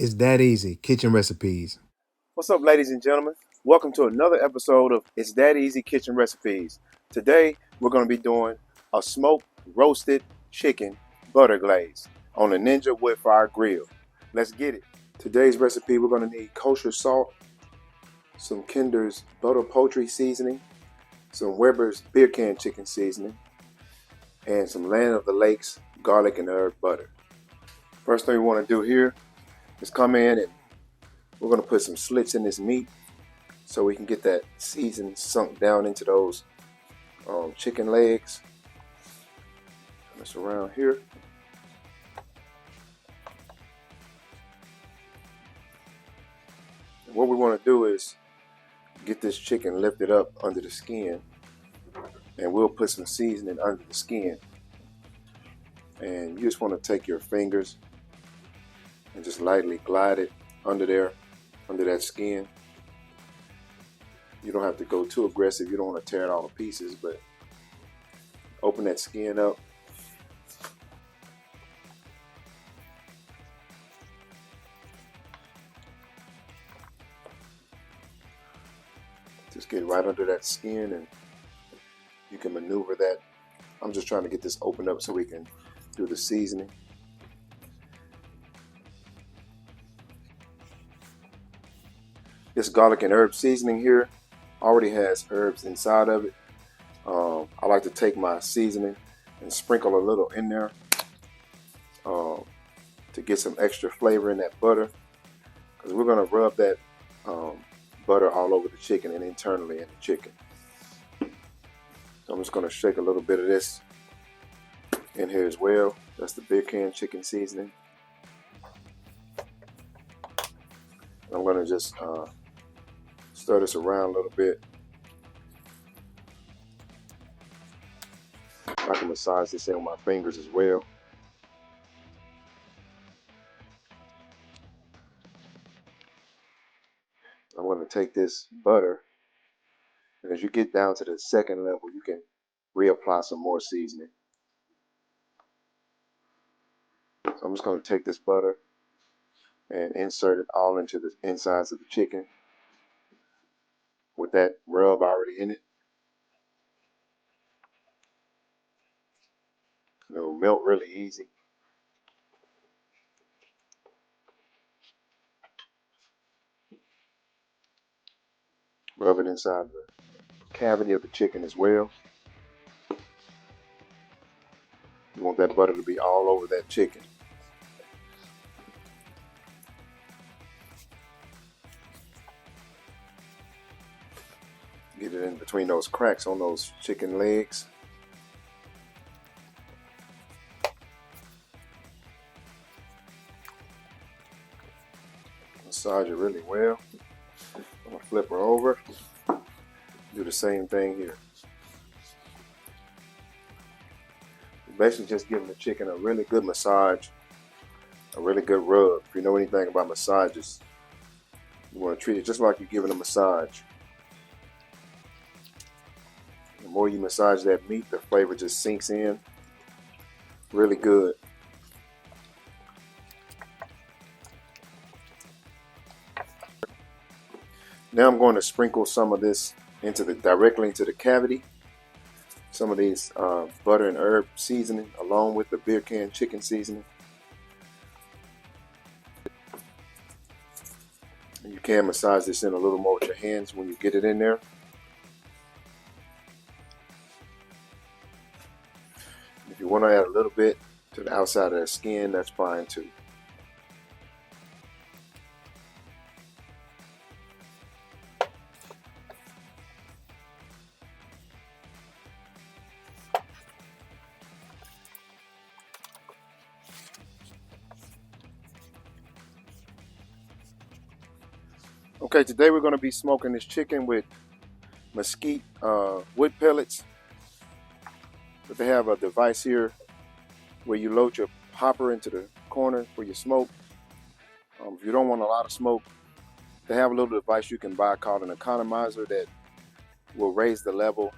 It's that easy. Kitchen recipes. What's up, ladies and gentlemen? Welcome to another episode of It's That Easy Kitchen Recipes. Today, we're going to be doing a smoked roasted chicken butter glaze on the Ninja Wood Fire Grill. Let's get it. Today's recipe, we're going to need kosher salt, some Kinder's butter poultry seasoning, some Weber's beer can chicken seasoning, and some Land of the Lakes garlic and herb butter. First thing we want to do here is come in and we're going to put some slits in this meat so we can get that season sunk down into those chicken legs. Turn this around here. And what we want to do is get this chicken lifted up under the skin, and we'll put some seasoning under the skin. And you just want to take your fingers and just lightly glide it under there, under that skin. You don't have to go too aggressive. You don't want to tear it all to pieces, but open that skin up. Just get right under that skin and you can maneuver that. I'm just trying to get this opened up so we can do the seasoning. This garlic and herb seasoning here already has herbs inside of it. I like to take my seasoning and sprinkle a little in there to get some extra flavor in that butter, because we're going to rub that butter all over the chicken and internally in the chicken. So I'm just going to shake a little bit of this in here as well. That's the beer can chicken seasoning. I'm going to just stir this around a little bit. I can massage this in with my fingers as well. I'm going to take this butter, and as you get down to the second level, you can reapply some more seasoning. So I'm just going to take this butter and insert it all into the insides of the chicken with that rub already in it. It'll melt really easy. Rub it inside the cavity of the chicken as well. You want that butter to be all over that chicken. Get it in between those cracks on those chicken legs. Massage it really well. I'm gonna flip her over. Do the same thing here. Basically just giving the chicken a really good massage, a really good rub. If you know anything about massages, you want to treat it just like you're giving a massage. The more you massage that meat, the flavor just sinks in really good. Now I'm going to sprinkle some of this directly into the cavity. Some of these butter and herb seasoning along with the beer can chicken seasoning. And you can massage this in a little more with your hands when you get it in there. If you want to add a little bit to the outside of the skin, that's fine too. Okay, today we're going to be smoking this chicken with mesquite wood pellets. But they have a device here where you load your hopper into the corner for your smoke. If you don't want a lot of smoke, they have a little device you can buy called an economizer that will raise the level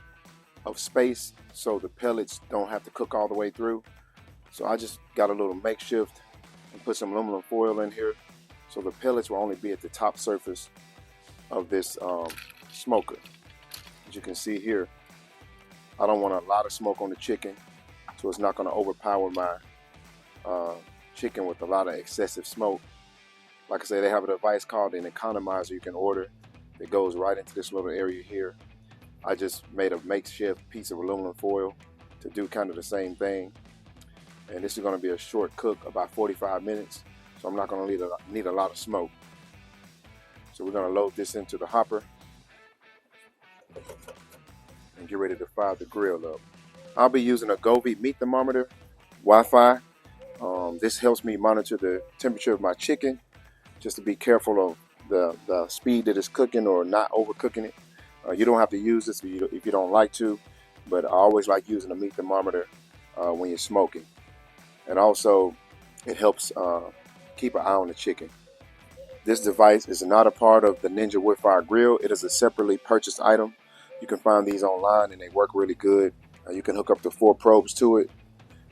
of space so the pellets don't have to cook all the way through. So I just got a little makeshift and put some aluminum foil in here So the pellets will only be at the top surface of this smoker. As you can see here, I don't want a lot of smoke on the chicken, so it's not going to overpower my chicken with a lot of excessive smoke. Like I say, they have a device called an economizer you can order that goes right into this little area here. I just made a makeshift piece of aluminum foil to do kind of the same thing. And this is going to be a short cook, about 45 minutes. So I'm not going to need a lot of smoke. So we're going to load this into the hopper and get ready to fire the grill up. I'll be using a Govee meat thermometer, Wi-Fi. This helps me monitor the temperature of my chicken, just to be careful of the speed that it's cooking or not overcooking it. You don't have to use this if you don't like to, but I always like using a meat thermometer when you're smoking. And also, it helps keep an eye on the chicken. This device is not a part of the Ninja Woodfire Grill. It is a separately purchased item. You can find these online and they work really good. You can hook up to 4 probes to it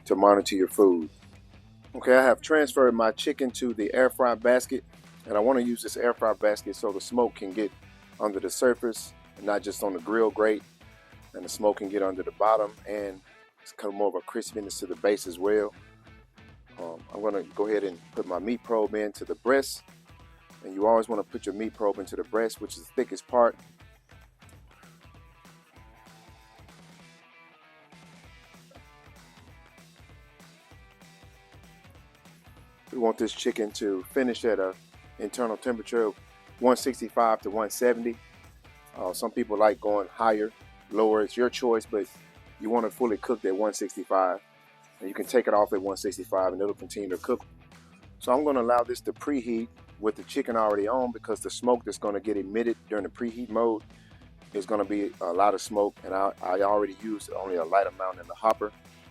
to monitor your food. Okay, I have transferred my chicken to the air fry basket, and I want to use this air fry basket so the smoke can get under the surface and not just on the grill grate, and the smoke can get under the bottom, and it's kind of more of a crispiness to the base as well. I'm going to go ahead and put my meat probe into the breast, and you always want to put your meat probe into the breast, which is the thickest part. We want this chicken to finish at an internal temperature of 165 to 170. Some people like going higher, lower. It's your choice, but you want it fully cooked at 165. And you can take it off at 165 and it'll continue to cook. So I'm going to allow this to preheat with the chicken already on, because the smoke that's going to get emitted during the preheat mode is going to be a lot of smoke. And I already used only a light amount in the hopper,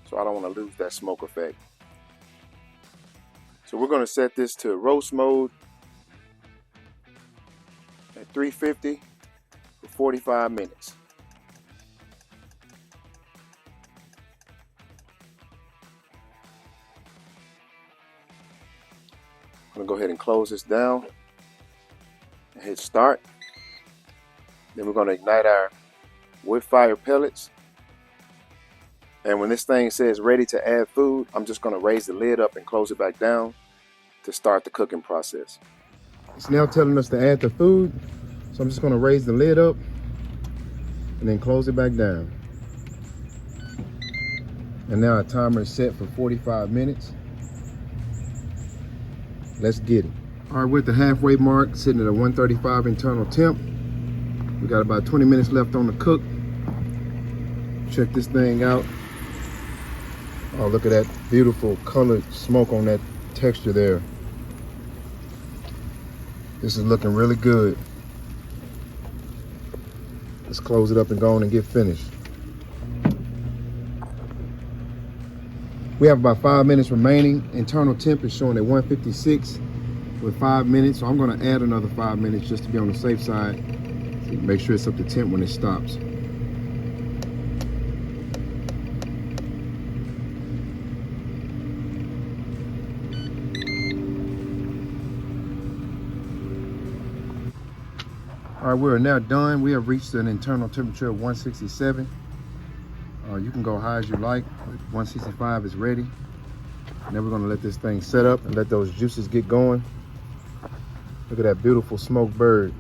so I don't want to lose that smoke effect. So we're going to set this to roast mode at 350 for 45 minutes. I'm going to go ahead and close this down and hit start. Then we're going to ignite our wood fire pellets. And when this thing says ready to add food, I'm just going to raise the lid up and close it back down to start the cooking process. It's now telling us to add the food, so I'm just going to raise the lid up and then close it back down. And now our timer is set for 45 minutes. Let's get it. All right, we're at the halfway mark, sitting at a 135 internal temp. We got about 20 minutes left on the cook. Check this thing out. Oh, look at that beautiful colored smoke on that texture there. This is looking really good. Let's close it up and go on and get finished. We have about 5 minutes remaining. Internal temp is showing at 156 with 5 minutes. So I'm going to add another 5 minutes just to be on the safe side. So make sure it's up to temp when it stops. All right, we are now done. We have reached an internal temperature of 167. You can go high as you like. 165 is ready. And then we're gonna let this thing set up and let those juices get going. Look at that beautiful smoked bird.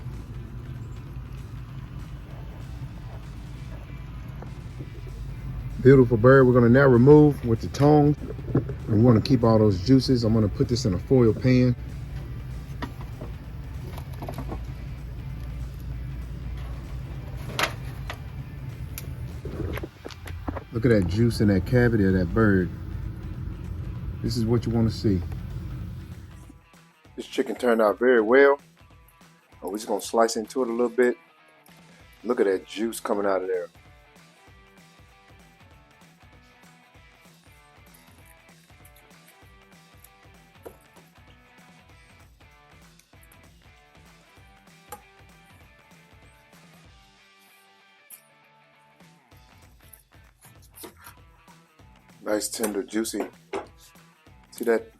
Beautiful bird. We're gonna now remove with the tongs. And we wanna keep all those juices. I'm gonna put this in a foil pan. Look at that juice in that cavity of that bird. This is what you want to see. This chicken turned out very well. We're just going to slice into it a little bit. Look at that juice coming out of there. Nice, tender, juicy. See that?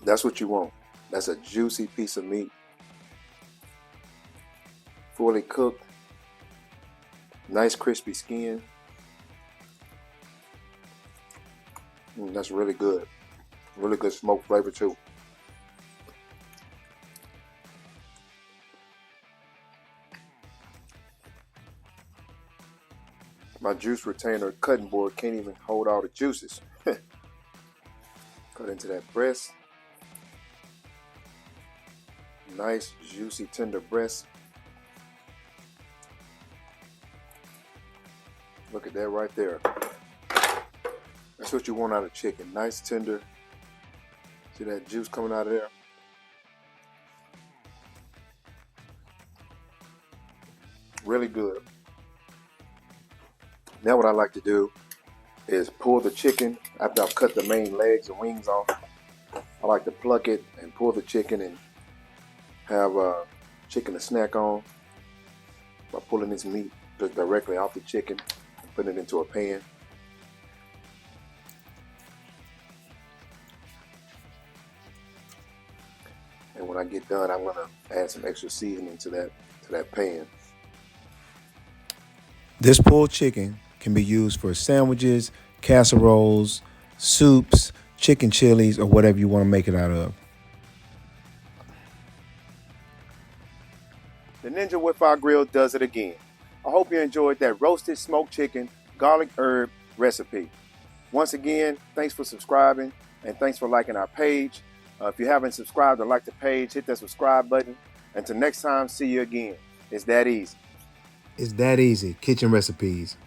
That's what you want. That's a juicy piece of meat. Fully cooked. Nice crispy skin. That's really good. Really good smoke flavor too. My juice retainer cutting board can't even hold all the juices. Cut into that breast. Nice, juicy, tender breast. Look at that right there. That's what you want out of chicken. Nice, tender. See that juice coming out of there? Really good. Now what I like to do is pull the chicken after I've cut the main legs and wings off. I like to pluck it and pull the chicken and have chicken to snack on by pulling this meat just directly off the chicken and putting it into a pan. And when I get done, I'm gonna add some extra seasoning to that pan. This pulled chicken can be used for sandwiches, casseroles, soups, chicken chilies, or whatever you want to make it out of. The Ninja Wood Fire Grill does it again. I hope you enjoyed that roasted smoked chicken garlic herb recipe. Once again, thanks for subscribing and thanks for liking our page. If you haven't subscribed or liked the page, hit that subscribe button. Until next time, see you again. It's that easy. It's that easy. Kitchen recipes.